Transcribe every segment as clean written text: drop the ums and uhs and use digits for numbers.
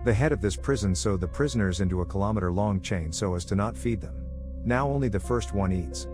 The head of this prison sewed the prisoners into a kilometer-long chain so as to not feed them. Now only the first one eats.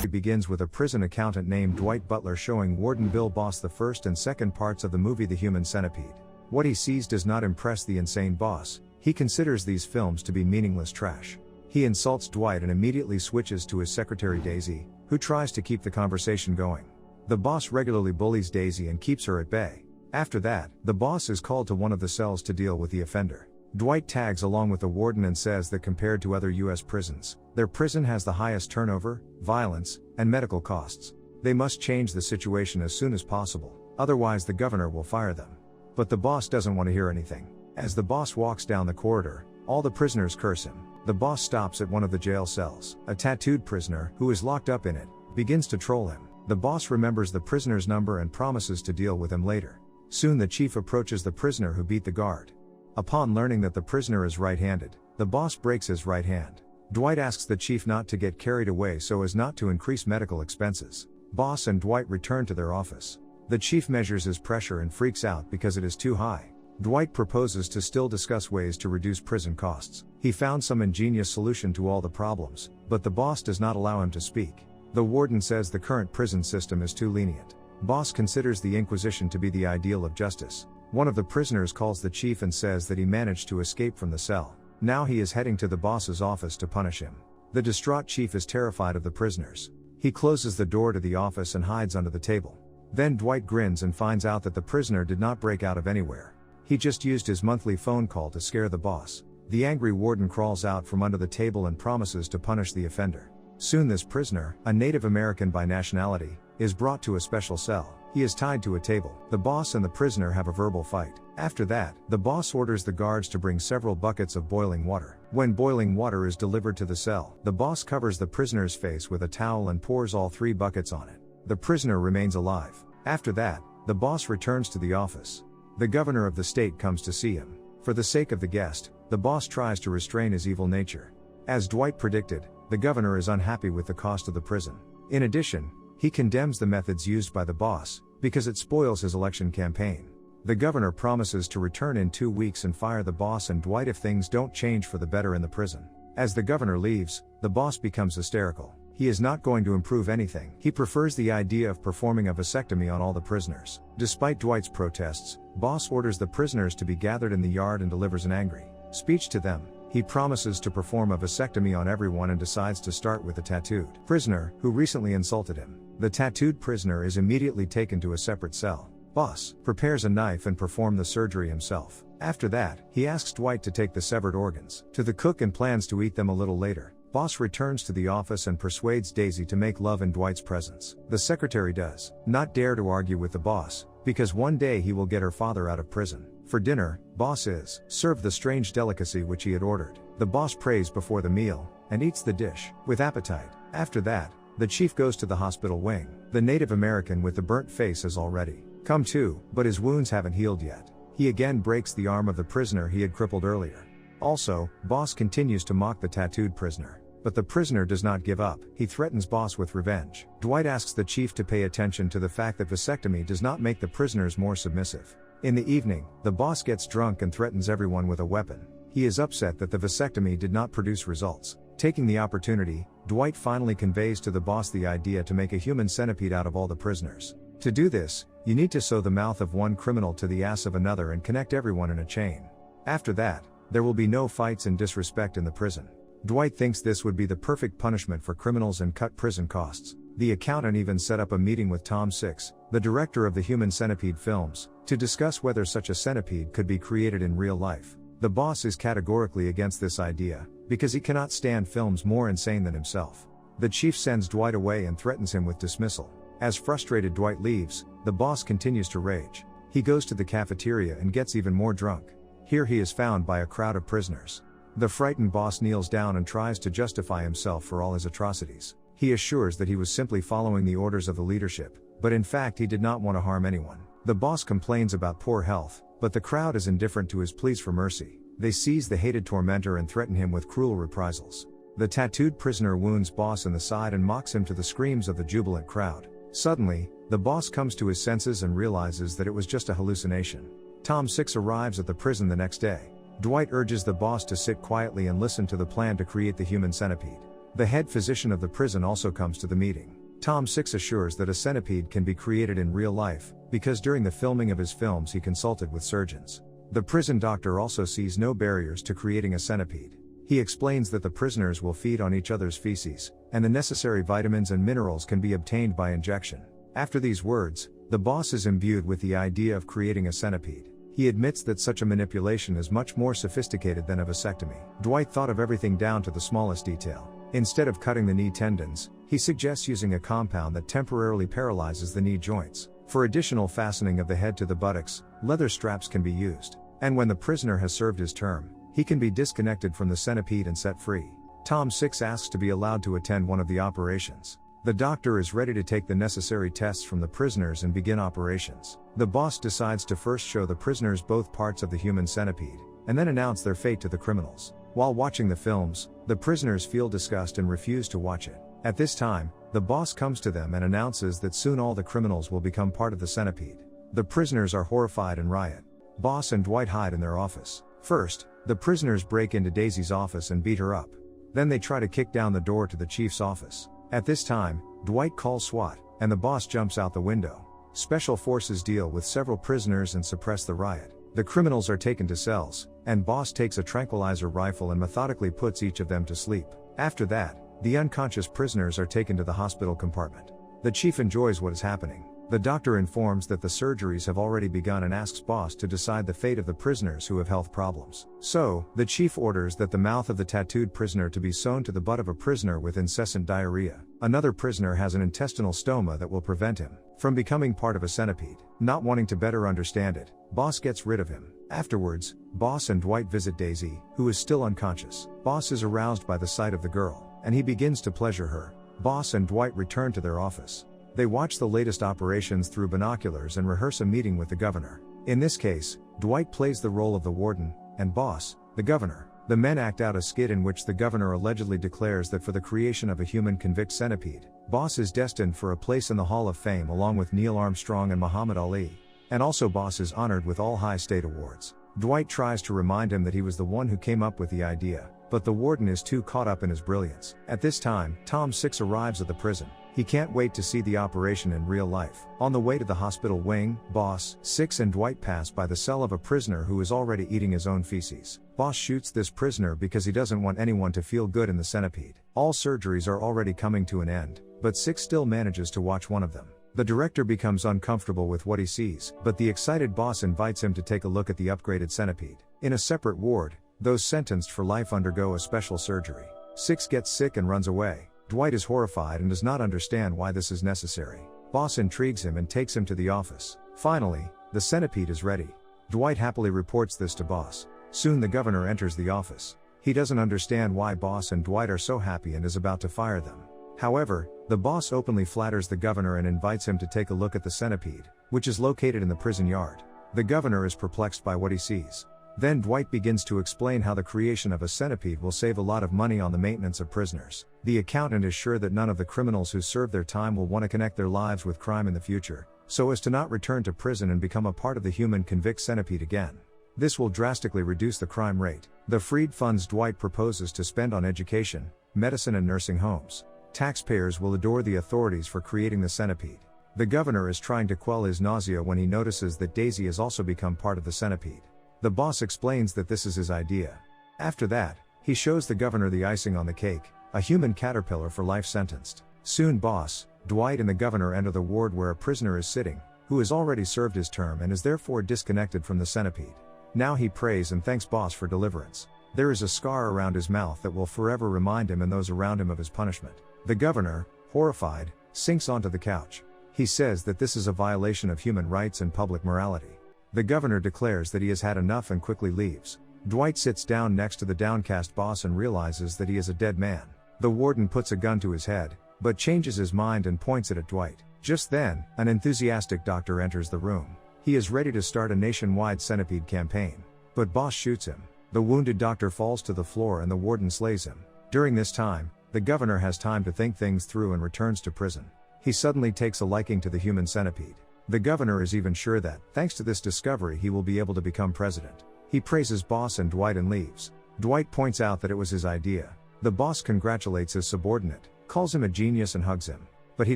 It begins with a prison accountant named Dwight Butler showing Warden Bill Boss the first and second parts of the movie The Human Centipede. What he sees does not impress the insane boss. He considers these films to be meaningless trash. He insults Dwight and immediately switches to his secretary Daisy, who tries to keep the conversation going. The boss regularly bullies Daisy and keeps her at bay. After that, the boss is called to one of the cells to deal with the offender. Dwight tags along with the warden and says that compared to other US prisons, their prison has the highest turnover, violence, and medical costs. They must change the situation as soon as possible, otherwise the governor will fire them. But the boss doesn't want to hear anything. As the boss walks down the corridor, all the prisoners curse him. The boss stops at one of the jail cells. A tattooed prisoner, who is locked up in it, begins to troll him. The boss remembers the prisoner's number and promises to deal with him later. Soon the chief approaches the prisoner who beat the guard. Upon learning that the prisoner is right-handed, the boss breaks his right hand. Dwight asks the chief not to get carried away so as not to increase medical expenses. Boss and Dwight return to their office. The chief measures his pressure and freaks out because it is too high. Dwight proposes to still discuss ways to reduce prison costs. He found some ingenious solution to all the problems, but the boss does not allow him to speak. The warden says the current prison system is too lenient. Boss considers the Inquisition to be the ideal of justice. One of the prisoners calls the chief and says that he managed to escape from the cell. Now he is heading to the boss's office to punish him. The distraught chief is terrified of the prisoners. He closes the door to the office and hides under the table. Then Dwight grins and finds out that the prisoner did not break out of anywhere. He just used his monthly phone call to scare the boss. The angry warden crawls out from under the table and promises to punish the offender. Soon this prisoner, a Native American by nationality, is brought to a special cell. He is tied to a table. The boss and the prisoner have a verbal fight. After that, the boss orders the guards to bring several buckets of boiling water. When boiling water is delivered to the cell, the boss covers the prisoner's face with a towel and pours all 3 buckets on it. The prisoner remains alive. After that, the boss returns to the office. The governor of the state comes to see him. For the sake of the guest, the boss tries to restrain his evil nature. As Dwight predicted, the governor is unhappy with the cost of the prison. In addition, he condemns the methods used by the boss, because it spoils his election campaign. The governor promises to return in 2 weeks and fire the boss and Dwight if things don't change for the better in the prison. As the governor leaves, the boss becomes hysterical. He is not going to improve anything. He prefers the idea of performing a vasectomy on all the prisoners. Despite Dwight's protests, boss orders the prisoners to be gathered in the yard and delivers an angry speech to them. He promises to perform a vasectomy on everyone and decides to start with the tattooed prisoner, who recently insulted him. The tattooed prisoner is immediately taken to a separate cell. Boss prepares a knife and performs the surgery himself. After that, he asks Dwight to take the severed organs to the cook and plans to eat them a little later. Boss returns to the office and persuades Daisy to make love in Dwight's presence. The secretary does not dare to argue with the boss, because one day he will get her father out of prison. For dinner, boss is served the strange delicacy which he had ordered. The boss prays before the meal, and eats the dish with appetite. After that, the chief goes to the hospital wing. The Native American with the burnt face has already come to, but his wounds haven't healed yet. He again breaks the arm of the prisoner he had crippled earlier. Also, boss continues to mock the tattooed prisoner. But the prisoner does not give up. He threatens boss with revenge. Dwight asks the chief to pay attention to the fact that vasectomy does not make the prisoners more submissive. In the evening, the boss gets drunk and threatens everyone with a weapon. He is upset that the vasectomy did not produce results. Taking the opportunity, Dwight finally conveys to the boss the idea to make a human centipede out of all the prisoners. To do this, you need to sew the mouth of one criminal to the ass of another and connect everyone in a chain. After that, there will be no fights and disrespect in the prison. Dwight thinks this would be the perfect punishment for criminals and cut prison costs. The accountant even set up a meeting with Tom Six, the director of the Human Centipede films, to discuss whether such a centipede could be created in real life. The boss is categorically against this idea, because he cannot stand films more insane than himself. The chief sends Dwight away and threatens him with dismissal. As frustrated Dwight leaves, the boss continues to rage. He goes to the cafeteria and gets even more drunk. Here he is found by a crowd of prisoners. The frightened boss kneels down and tries to justify himself for all his atrocities. He assures that he was simply following the orders of the leadership, but in fact he did not want to harm anyone. The boss complains about poor health, but the crowd is indifferent to his pleas for mercy. They seize the hated tormentor and threaten him with cruel reprisals. The tattooed prisoner wounds boss in the side and mocks him to the screams of the jubilant crowd. Suddenly, the boss comes to his senses and realizes that it was just a hallucination. Tom 6 arrives at the prison the next day. Dwight urges the boss to sit quietly and listen to the plan to create the human centipede. The head physician of the prison also comes to the meeting. Tom 6 assures that a centipede can be created in real life, because during the filming of his films he consulted with surgeons. The prison doctor also sees no barriers to creating a centipede. He explains that the prisoners will feed on each other's feces, and the necessary vitamins and minerals can be obtained by injection. After these words, the boss is imbued with the idea of creating a centipede. He admits that such a manipulation is much more sophisticated than a vasectomy. Dwight thought of everything down to the smallest detail. Instead of cutting the knee tendons, he suggests using a compound that temporarily paralyzes the knee joints. For additional fastening of the head to the buttocks, leather straps can be used. And when the prisoner has served his term, he can be disconnected from the centipede and set free. Tom 6 asks to be allowed to attend one of the operations. The doctor is ready to take the necessary tests from the prisoners and begin operations. The boss decides to first show the prisoners both parts of the human centipede, and then announce their fate to the criminals. While watching the films, the prisoners feel disgust and refuse to watch it. At this time, the boss comes to them and announces that soon all the criminals will become part of the centipede. The prisoners are horrified and riot. Boss and Dwight hide in their office. First, the prisoners break into Daisy's office and beat her up. Then they try to kick down the door to the chief's office. At this time, Dwight calls SWAT, and the boss jumps out the window. Special forces deal with several prisoners and suppress the riot. The criminals are taken to cells, and boss takes a tranquilizer rifle and methodically puts each of them to sleep. After that, the unconscious prisoners are taken to the hospital compartment. The chief enjoys what is happening. The doctor informs that the surgeries have already begun and asks boss to decide the fate of the prisoners who have health problems. So, the chief orders that the mouth of the tattooed prisoner to be sewn to the butt of a prisoner with incessant diarrhea. Another prisoner has an intestinal stoma that will prevent him from becoming part of a centipede. Not wanting to better understand it, boss gets rid of him. Afterwards, boss and Dwight visit Daisy, who is still unconscious. Boss is aroused by the sight of the girl, and he begins to pleasure her. Boss and Dwight return to their office. They watch the latest operations through binoculars and rehearse a meeting with the governor. In this case, Dwight plays the role of the warden, and boss, the governor. The men act out a skit in which the governor allegedly declares that for the creation of a human convict centipede, boss is destined for a place in the Hall of Fame along with Neil Armstrong and Muhammad Ali. And also boss is honored with all high state awards. Dwight tries to remind him that he was the one who came up with the idea, but the warden is too caught up in his brilliance. At this time, Tom 6 arrives at the prison. He can't wait to see the operation in real life. On the way to the hospital wing, boss, 6 and Dwight pass by the cell of a prisoner who is already eating his own feces. Boss shoots this prisoner because he doesn't want anyone to feel good in the centipede. All surgeries are already coming to an end, but 6 still manages to watch one of them. The director becomes uncomfortable with what he sees, but the excited boss invites him to take a look at the upgraded centipede. In a separate ward, those sentenced for life undergo a special surgery. 6 gets sick and runs away. Dwight is horrified and does not understand why this is necessary. Boss intrigues him and takes him to the office. Finally, the centipede is ready. Dwight happily reports this to boss. Soon the governor enters the office. He doesn't understand why boss and Dwight are so happy and is about to fire them. However, the boss openly flatters the governor and invites him to take a look at the centipede, which is located in the prison yard. The governor is perplexed by what he sees. Then Dwight begins to explain how the creation of a centipede will save a lot of money on the maintenance of prisoners. The accountant is sure that none of the criminals who serve their time will want to connect their lives with crime in the future, so as to not return to prison and become a part of the human convict centipede again. This will drastically reduce the crime rate. The freed funds Dwight proposes to spend on education, medicine and nursing homes. Taxpayers will adore the authorities for creating the centipede. The governor is trying to quell his nausea when he notices that Daisy has also become part of the centipede. The boss explains that this is his idea. After that, he shows the governor the icing on the cake, a human caterpillar for life sentenced. Soon boss, Dwight and the governor enter the ward where a prisoner is sitting, who has already served his term and is therefore disconnected from the centipede. Now he prays and thanks boss for deliverance. There is a scar around his mouth that will forever remind him and those around him of his punishment. The governor, horrified, sinks onto the couch. He says that this is a violation of human rights and public morality. The governor declares that he has had enough and quickly leaves. Dwight sits down next to the downcast boss and realizes that he is a dead man. The warden puts a gun to his head, but changes his mind and points it at Dwight. Just then, an enthusiastic doctor enters the room. He is ready to start a nationwide centipede campaign. But boss shoots him. The wounded doctor falls to the floor and the warden slays him. During this time, the governor has time to think things through and returns to prison. He suddenly takes a liking to the human centipede. The governor is even sure that, thanks to this discovery, he will be able to become president. He praises boss and Dwight and leaves. Dwight points out that it was his idea. The boss congratulates his subordinate, calls him a genius and hugs him. But he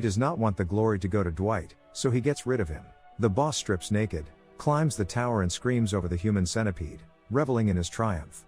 does not want the glory to go to Dwight, so he gets rid of him. The boss strips naked, climbs the tower and screams over the human centipede, reveling in his triumph.